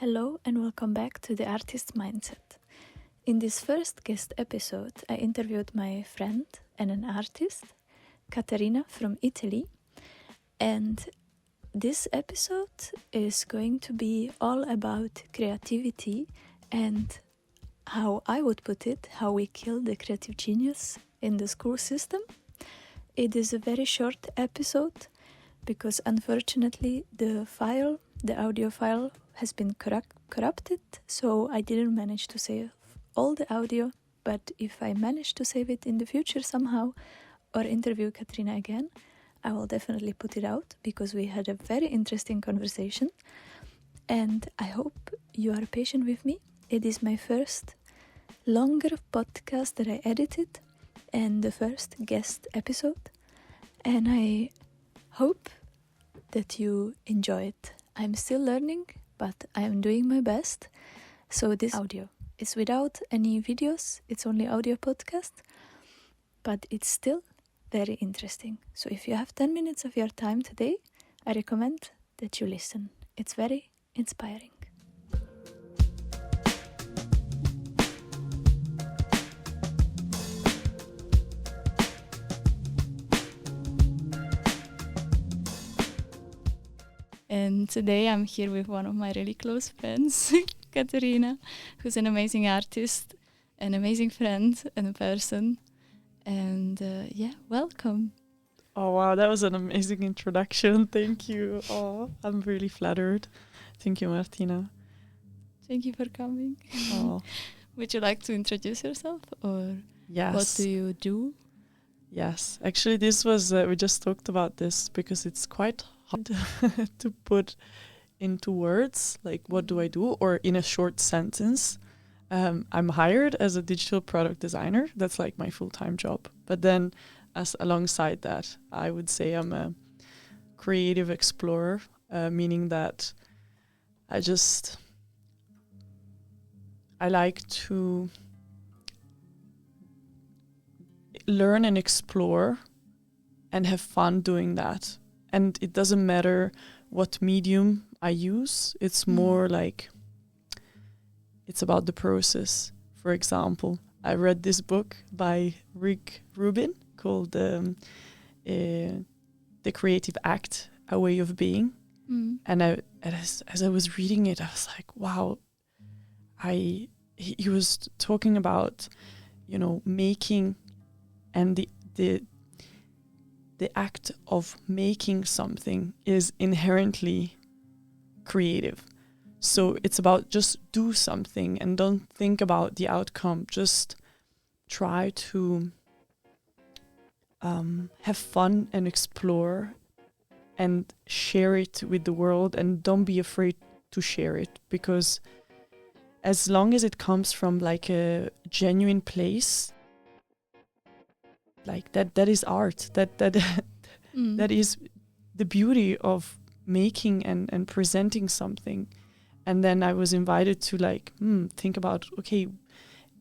Hello and welcome back to The Artist Mindset. In this first guest episode, I interviewed my friend and an artist, Caterina from Italy. And this episode is going to be all about creativity and how I would put it, how we kill the creative genius in the school system. It is a very short episode because unfortunately the audio file has been corrupted, so I didn't manage to save all the audio, but if I manage to save it in the future somehow or interview Caterina again, I will definitely put it out because we had a very interesting conversation and I hope you are patient with me. It is my first longer podcast that I edited and the first guest episode, and I hope that you enjoy it. I'm still learning, but I am doing my best. So this audio is without any videos, it's only audio podcast, but it's still very interesting. So if you have 10 minutes of your time today, I recommend that you listen. It's very inspiring. And today I'm here with one of my really close friends, Caterina, who's an amazing artist, an amazing friend and a person. And welcome. Oh, wow, that was an amazing introduction. Thank you. Oh, I'm really flattered. Thank you, Martina. Thank you for coming. Oh. Would you like to introduce yourself, or Yes. what do you do? Yes. Actually, this was, we just talked about this because it's quite hard to put into words, like what do I do, or in a short sentence. I'm hired as a digital product designer. That's like my full-time job. But then alongside that, I would say I'm a creative explorer, meaning that I like to learn and explore and have fun doing that. And it doesn't matter what medium I use. It's more like it's about the process. For example, I read this book by Rick Rubin called The Creative Act, A Way of Being. And as I was reading it, I was like, wow, he was talking about, making, and the act of making something is inherently creative. So it's about just do something and don't think about the outcome. Just try to have fun and explore and share it with the world, and don't be afraid to share it, because as long as it comes from like a genuine place, like that is art. That is the beauty of making and presenting something. And then I was invited to think about, okay,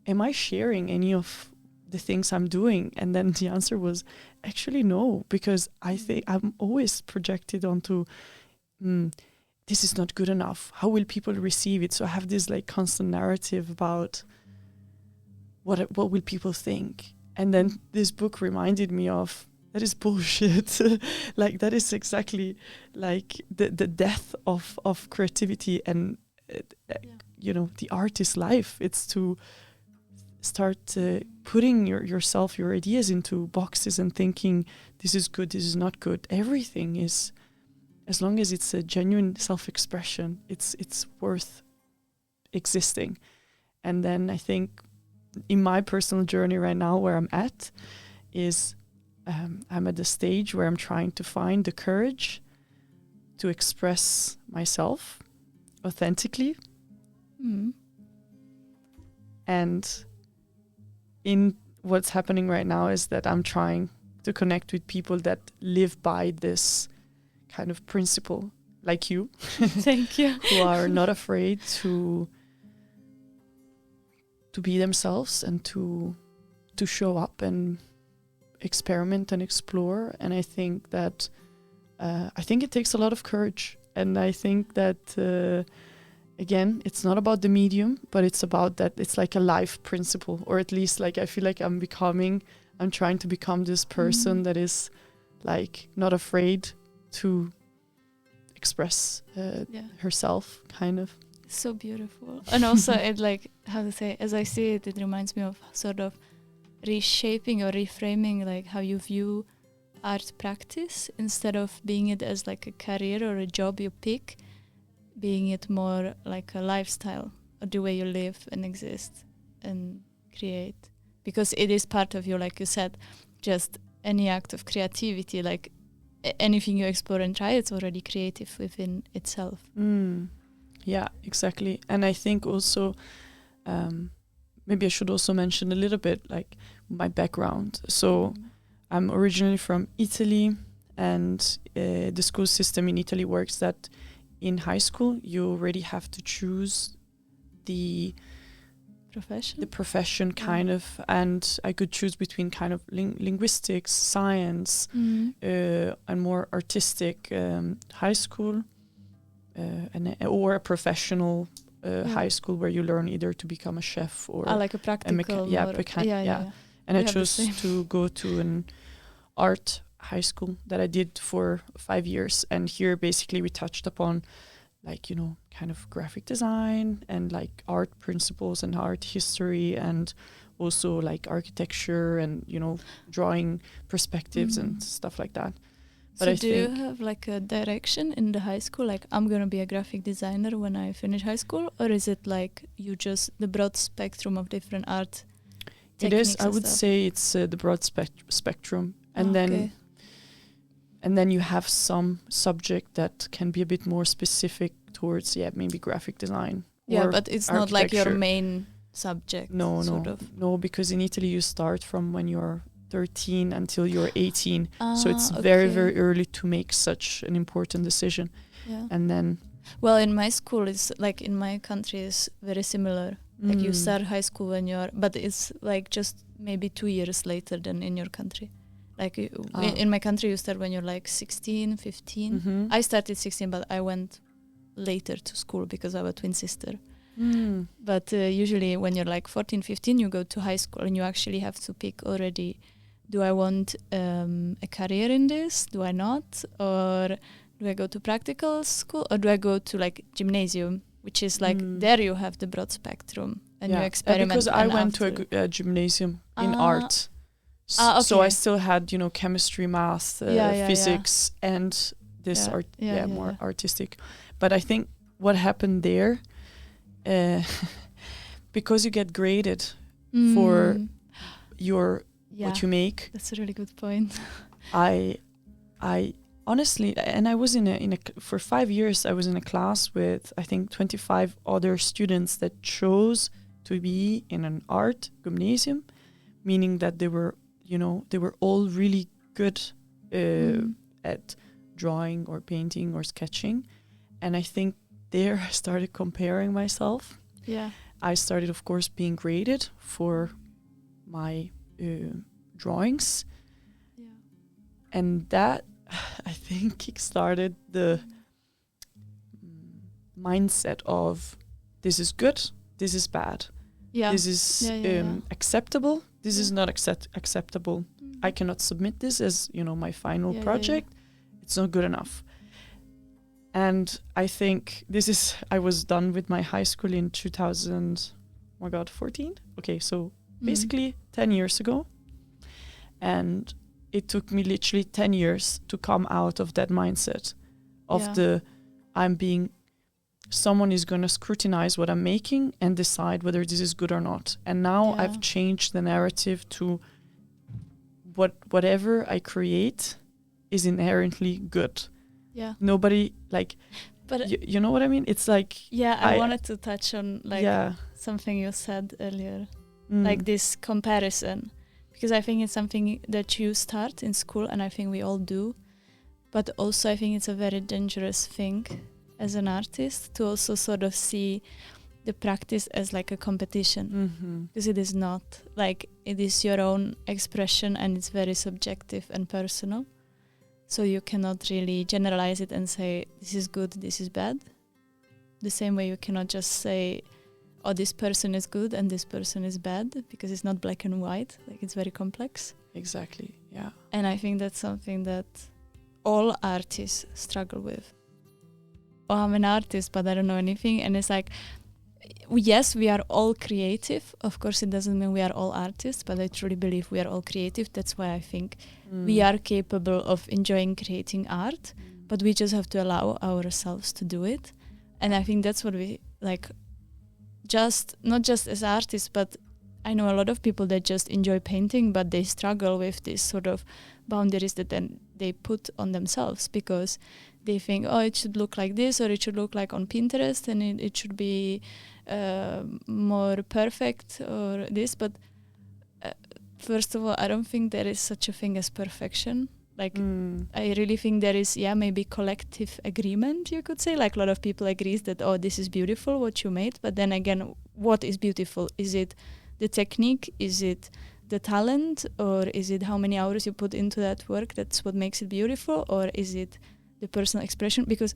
am I sharing any of the things I'm doing? And then the answer was actually no, because I think I'm always projected onto, this is not good enough. How will people receive it? So I have this constant narrative about what will people think? And then this book reminded me of, that is bullshit. That is exactly the death of creativity and, the artist's life. It's to start putting your ideas into boxes and thinking, this is good, this is not good. Everything is, as long as it's a genuine self-expression, it's worth existing. And then I think in my personal journey right now, where I'm at is I'm at the stage where I'm trying to find the courage to express myself authentically. And in what's happening right now is that I'm trying to connect with people that live by this kind of principle, like you. Thank you. Who are not afraid to be themselves and to show up and experiment and explore. And I think that it takes a lot of courage, and I think that again, it's not about the medium, but it's about that it's like a life principle, or at least like I feel like I'm trying to become this person that is like not afraid to express herself, kind of. So beautiful. And also it like, how to say, as I see it, it reminds me of sort of reshaping or reframing like how you view art practice, instead of being it as like a career or a job you pick, being it more like a lifestyle, or the way you live and exist and create. Because it is part of you, like you said, just any act of creativity, like anything you explore and try, it's already creative within itself. Yeah, exactly. And I think also, maybe I should also mention a little bit like my background. So I'm originally from Italy, and the school system in Italy works that in high school you already have to choose the profession kind of, and I could choose between kind of linguistics, science, and more artistic high school, or a professional high school where you learn either to become a chef or like a practical. And I chose to go to an art high school that I did for 5 years, and here basically we touched upon like, you know, kind of graphic design and like art principles and art history, and also like architecture and, you know, drawing perspectives and stuff like that. But so do you have like a direction in the high school, like I'm going to be a graphic designer when I finish high school, or is it like you just the broad spectrum of different art techniques? It is, I would say it's the broad spectrum, and then you have some subject that can be a bit more specific towards maybe graphic design. Yeah, but it's not like your main subject. No, because in Italy you start from when you're 13 until you're 18, so it's very, very early to make such an important decision. And then, well, in my school, it's like in my country is very similar. Like you start high school when you're, but it's like just maybe 2 years later than in your country. Like in my country, you start when you're like 16, 15. I started 16, but I went later to school because I have a twin sister. But usually when you're like 14, 15, you go to high school and you actually have to pick already, do I want a career in this? Do I not? Or do I go to practical school? Or do I go to like gymnasium, which is like there you have the broad spectrum and you experiment. Because I went to a gymnasium in art. So I still had, you know, chemistry, math, physics, and this more artistic. But I think what happened there, because you get graded for your what you make. That's a really good point. I honestly, and I was for 5 years, I was in a class with I think 25 other students that chose to be in an art gymnasium, meaning that they were all really good at drawing or painting or sketching. And I think there I started comparing myself. Yeah. I started, of course, being graded for my drawings. Yeah. And that, I think, kickstarted the mindset of this is good, this is bad. Yeah. This is acceptable. This is not acceptable. I cannot submit this as, you know, my final project. It's not good enough. And I think I was done with my high school in 2014. Okay, so basically 10 years ago. And it took me literally 10 years to come out of that mindset of someone is going to scrutinize what I'm making and decide whether this is good or not. And now I've changed the narrative to whatever I create is inherently good. Yeah. Nobody but you know what I mean? It's like I wanted to touch on something you said earlier, like this comparison, because I think it's something that you start in school, and I think we all do, but also I think it's a very dangerous thing as an artist to also sort of see the practice as like a competition, because it is not. Like, it is your own expression and it's very subjective and personal, so you cannot really generalize it and say this is good, this is bad. The same way you cannot just say, oh, this person is good and this person is bad, because it's not black and white. Like, it's very complex. Exactly, yeah. And I think that's something that all artists struggle with. Oh, I'm an artist, but I don't know anything. And it's like, yes, we are all creative. Of course, it doesn't mean we are all artists, but I truly believe we are all creative. That's why I think we are capable of enjoying creating art, but we just have to allow ourselves to do it. And I think that's what we like, just not just as artists, but I know a lot of people that just enjoy painting, but they struggle with this sort of boundaries that then they put on themselves, because they think, oh, it should look like this, or it should look like on Pinterest, and it should be more perfect or this. But first of all, I don't think there is such a thing as perfection. Like, I really think there is, maybe collective agreement, you could say. Like, a lot of people agree that, oh, this is beautiful, what you made. But then again, what is beautiful? Is it the technique? Is it the talent? Or is it how many hours you put into that work? That's what makes it beautiful? Or is it the personal expression? Because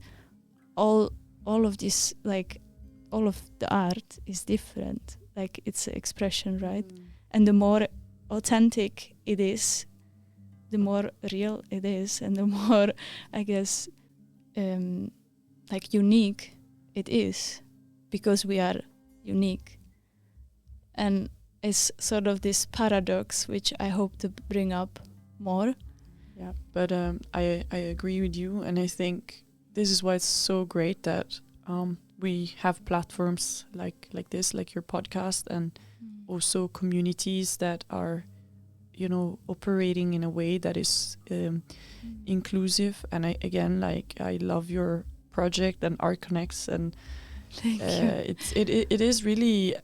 all of this, like, all of the art is different. Like, it's an expression, right? And the more authentic it is, the more real it is, and the more, I guess, like, unique it is, because we are unique. And it's sort of this paradox which I hope to bring up more. Yeah, but I agree with you, and I think this is why it's so great that we have platforms like this, like your podcast, and also communities that are, you know, operating in a way that is inclusive. And I love your project and Art Connects, and Thank you. It is really,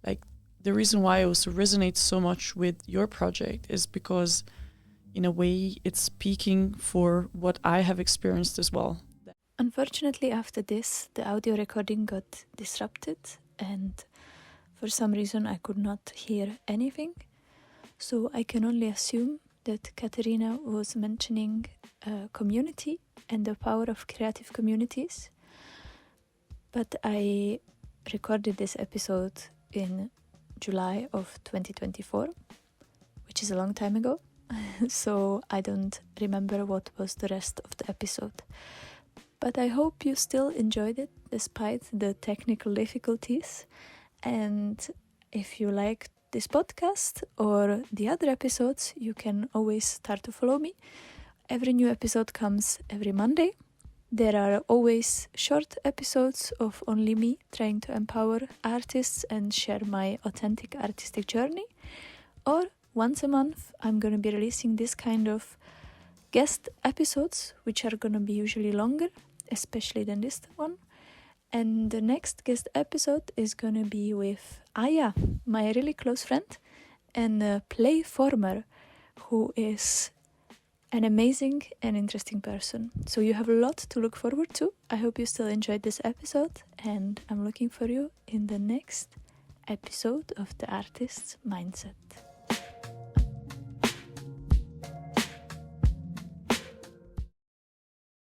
like, the reason why I also resonate so much with your project is because in a way it's speaking for what I have experienced as well. Unfortunately, after this, the audio recording got disrupted, and for some reason I could not hear anything. So I can only assume that Caterina was mentioning community and the power of creative communities. But I recorded this episode in July of 2024, which is a long time ago. So I don't remember what was the rest of the episode. But I hope you still enjoyed it despite the technical difficulties. And if you liked this podcast or the other episodes, you can always start to follow me. Every new episode comes every Monday. There are always short episodes of only me trying to empower artists and share my authentic artistic journey. Or once a month, I'm going to be releasing this kind of guest episodes, which are going to be usually longer, especially than this one. And the next guest episode is going to be with Aya, my really close friend and a play former, who is an amazing and interesting person. So you have a lot to look forward to. I hope you still enjoyed this episode, and I'm looking for you in the next episode of The Artist's Mindset.